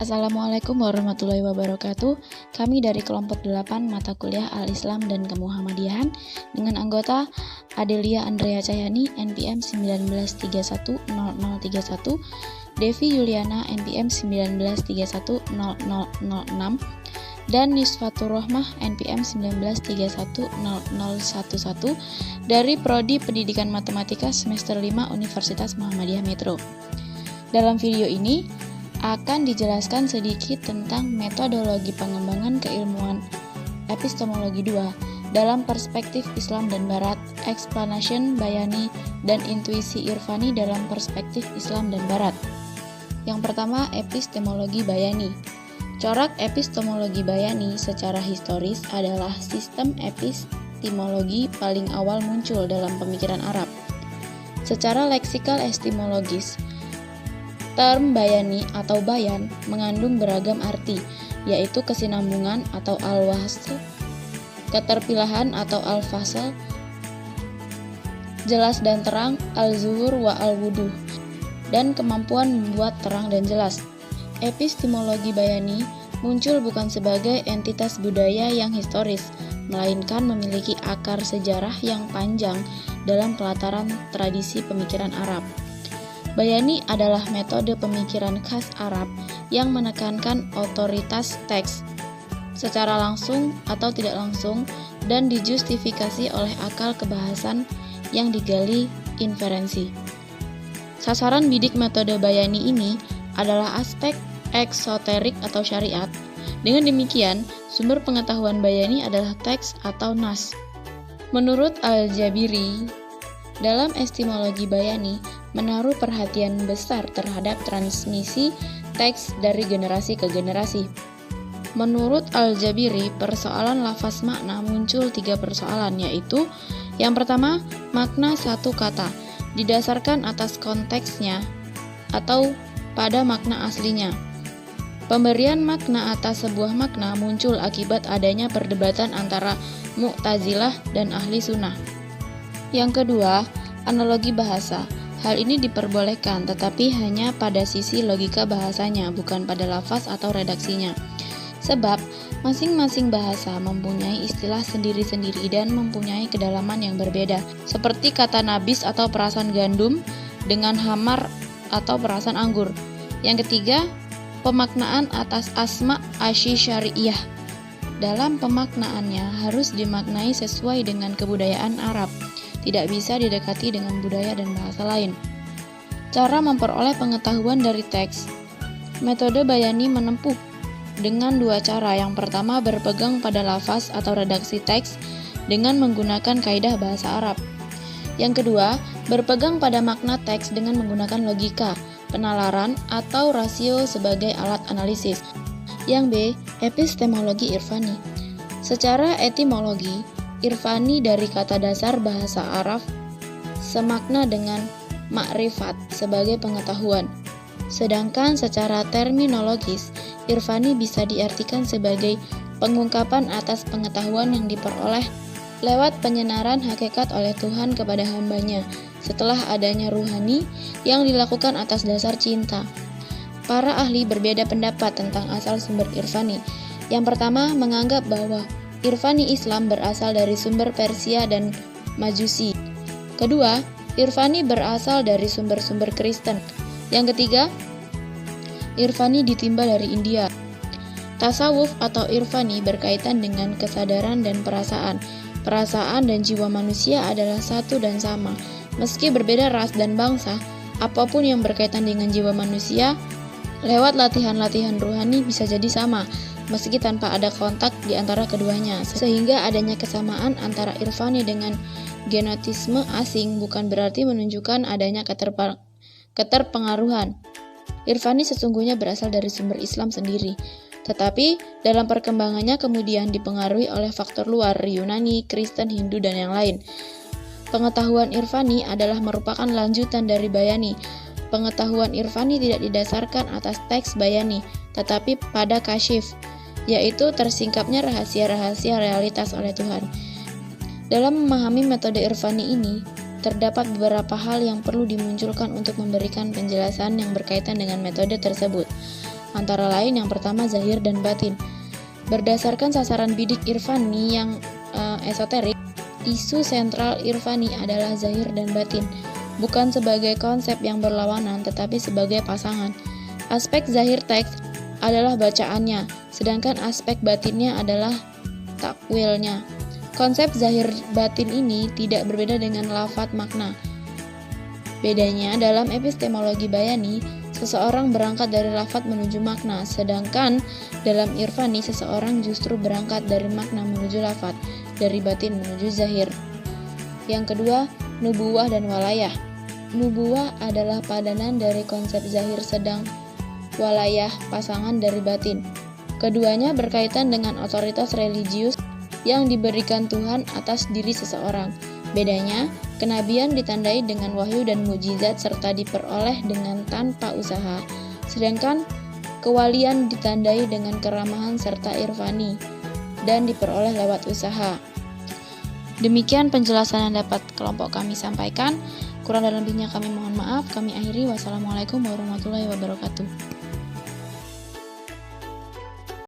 Assalamualaikum warahmatullahi wabarakatuh. Kami dari kelompok 8 mata kuliah Al-Islam dan Kemuhammadiyahan dengan anggota Adelia Andrea Cahyani NPM 19310031, Devi Yuliana NPM 19310006, dan Nisfatur Rohmah NPM 19310011 dari Prodi Pendidikan Matematika semester 5 Universitas Muhammadiyah Metro. Dalam video ini akan dijelaskan sedikit tentang metodologi pengembangan keilmuan epistemologi 2 dalam perspektif Islam dan Barat, explanation bayani, dan intuisi irfani dalam perspektif Islam dan Barat. Yang pertama, epistemologi bayani. Corak epistemologi bayani secara historis adalah sistem epistemologi paling awal muncul dalam pemikiran Arab. Secara leksikal epistemologis, term bayani atau bayan mengandung beragam arti, yaitu kesinambungan atau al-wasl, keterpilahan atau al-fasl, jelas dan terang, al-zuhur wa al-wuduh, dan kemampuan membuat terang dan jelas. Epistemologi bayani muncul bukan sebagai entitas budaya yang historis, melainkan memiliki akar sejarah yang panjang dalam pelataran tradisi pemikiran Arab. Bayani adalah metode pemikiran khas Arab yang menekankan otoritas teks secara langsung atau tidak langsung dan dijustifikasi oleh akal kebahasan yang digali inferensi. Sasaran bidik metode bayani ini adalah aspek eksoterik atau syariat. Dengan demikian, sumber pengetahuan bayani adalah teks atau nas. Menurut Al-Jabiri, dalam epistemologi bayani menaruh perhatian besar terhadap transmisi teks dari generasi ke generasi. Menurut Al-Jabiri, persoalan lafaz makna muncul 3 persoalan, yaitu yang pertama, makna satu kata didasarkan atas konteksnya atau pada makna aslinya. Pemberian makna atas sebuah makna muncul akibat adanya perdebatan antara Mu'tazilah dan ahli sunnah. Yang kedua, analogi bahasa. Hal ini diperbolehkan, tetapi hanya pada sisi logika bahasanya, bukan pada lafaz atau redaksinya. Sebab, masing-masing bahasa mempunyai istilah sendiri-sendiri dan mempunyai kedalaman yang berbeda, seperti kata nabis atau perasan gandum dengan hamar atau perasan anggur. Yang ketiga, pemaknaan atas asma asy-syari'iyah. Dalam pemaknaannya harus dimaknai sesuai dengan kebudayaan Arab. Tidak bisa didekati dengan budaya dan bahasa lain. Cara memperoleh pengetahuan dari teks. Metode bayani menempuh dengan 2 cara. Yang pertama, berpegang pada lafaz atau redaksi teks dengan menggunakan kaidah bahasa Arab. Yang kedua, berpegang pada makna teks dengan menggunakan logika, penalaran, atau rasio sebagai alat analisis. Yang B, epistemologi irfani. Secara etimologi, irfani dari kata dasar bahasa Arab semakna dengan makrifat sebagai pengetahuan. Sedangkan secara terminologis, irfani bisa diartikan sebagai pengungkapan atas pengetahuan yang diperoleh lewat penyenaran hakikat oleh Tuhan kepada hambanya setelah adanya ruhani yang dilakukan atas dasar cinta. Para ahli berbeda pendapat tentang asal sumber irfani. Yang pertama, menganggap bahwa irfani Islam berasal dari sumber Persia dan Majusi. Kedua, irfani berasal dari sumber-sumber Kristen. Yang ketiga, irfani ditimba dari India. Tasawuf atau irfani berkaitan dengan kesadaran dan perasaan. Perasaan dan jiwa manusia adalah satu dan sama. Meski berbeda ras dan bangsa, apapun yang berkaitan dengan jiwa manusia, lewat latihan-latihan ruhani bisa jadi sama, meski tanpa ada kontak di antara keduanya, sehingga adanya kesamaan antara irfani dengan genotisme asing bukan berarti menunjukkan adanya keterpengaruhan. Irfani sesungguhnya berasal dari sumber Islam sendiri, tetapi dalam perkembangannya kemudian dipengaruhi oleh faktor luar, Yunani, Kristen, Hindu, dan yang lain. Pengetahuan irfani adalah merupakan lanjutan dari bayani. Pengetahuan irfani tidak didasarkan atas teks bayani, tetapi pada kasyif, yaitu tersingkapnya rahasia-rahasia realitas oleh Tuhan. Dalam memahami metode irfani ini, terdapat beberapa hal yang perlu dimunculkan untuk memberikan penjelasan yang berkaitan dengan metode tersebut. antara lain yang pertama zahir dan batin. Berdasarkan sasaran bidik irfani yang esoterik, isu sentral irfani adalah zahir dan batin, bukan sebagai konsep yang berlawanan tetapi sebagai pasangan. Aspek zahir teks adalah bacaannya, sedangkan aspek batinnya adalah takwilnya. Konsep zahir batin ini tidak berbeda dengan lafadz makna. Bedanya dalam epistemologi bayani, seseorang berangkat dari lafadz menuju makna, sedangkan dalam irfani seseorang justru berangkat dari makna menuju lafadz, dari batin menuju zahir. Yang kedua, nubuwah dan walayah. Nubuwah adalah padanan dari konsep zahir, sedang walayah pasangan dari batin. Keduanya berkaitan dengan otoritas religius yang diberikan Tuhan atas diri seseorang. Bedanya, kenabian ditandai dengan wahyu dan mukjizat serta diperoleh dengan tanpa usaha, sedangkan kewalian ditandai dengan keramahan serta irfani dan diperoleh lewat usaha. Demikian penjelasan yang dapat kelompok kami sampaikan. Kurang dan lebihnya kami mohon maaf. Kami akhiri. Wassalamualaikum warahmatullahi wabarakatuh.